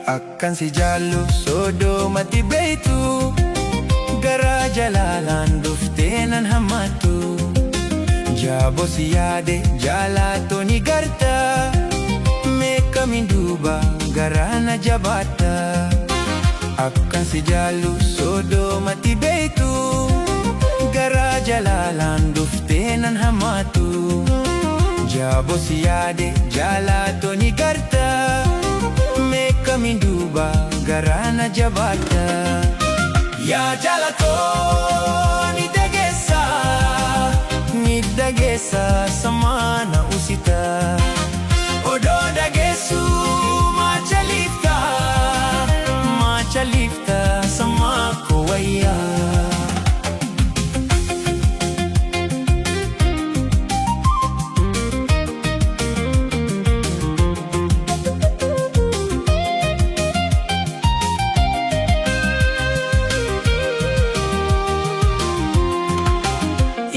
Akkan si jaallu sooddomatti beeytu, garaa jalaalaan dhuftee nan hammattu. Jaaboo si yaade jaalatoo ni garta, meeqamiin duuba garaa na jabaata. Akkan si jaallu sooddomatti beeytu, garaa jalaalaan dhuftee nan hammattu. Jaaboo si yaade jaalatoo ni garta, meeqamiin duuba garaa na jabaata. Yaa jaalatoo ni dhageessa samaana usita. Odoo dhageessu maacha liifta samaa koo wayyaa.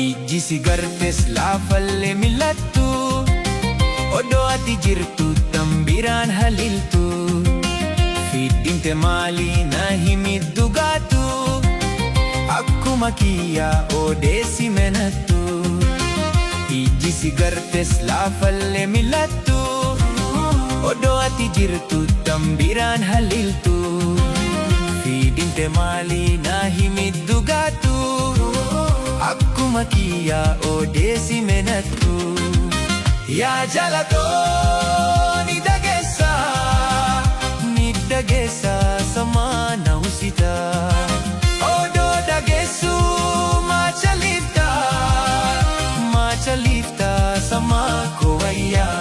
Ijji si gartes laafallee mil'attu, odoo ati jirtu tambiraan haliltu. Fiddinte maalii na himiddu gaatu, akkuma kiyyaa odeessi menattu. Ijji si gartes laafallee mil'attu, odoo ati jirtu tambiraan haliltu. Fiddinte maalii na himiddu gaatu, akkuma kiyyaa odeessi menattu. Yaa jaalatoo ni dhageessa samaana usita. Odoo dhageessu maacha liifta samaa koo wayyaa.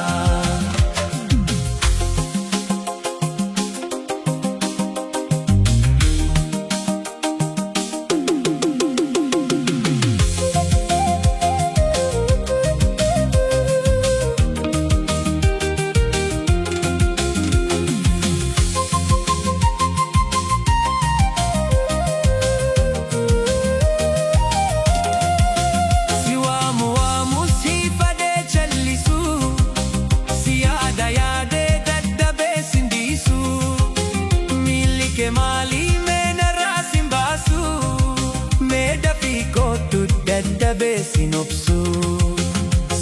Daddabeessin obsu,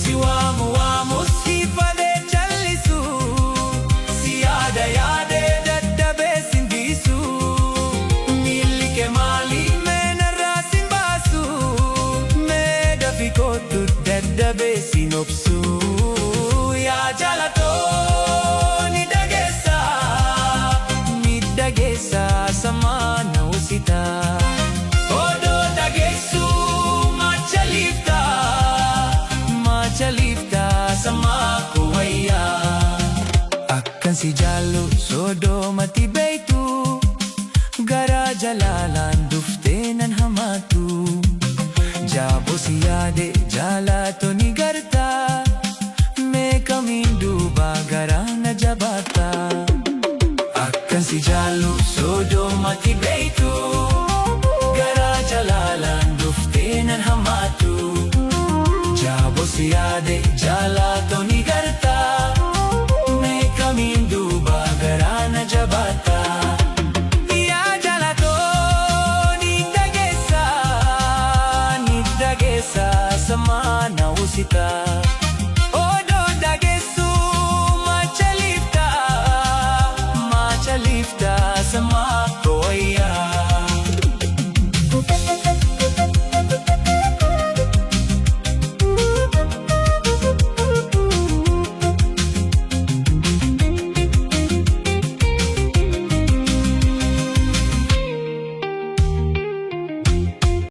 si waamu si fadee callisu. Si yaade daddabeessin dhiisu, miilli kee maalii meenarraa sin baasu. Mee dafii kootu daddabeessin obsu. Yaa jaalatoo ni dhageessa samaana usita. Odoo dhageessu maacha liifta samaa koo wayyaa. Akkan si jaallu sooddomatti beeytu, garaa jalaalaan dhuftee nan hammattu. Jaaboo si yaade jaalatoo ni garta, meeqamiin duuba garaa na jabaata. Akkan si jaallu sooddomatti beeytu, garaa jalaalaan dhuftee nan hammattu. Jaaboo si yaade jaalatoo ni garta, meeqamiin duuba garaa na jabaata. Yaa jaalatoo ni dhageessa samaana usita.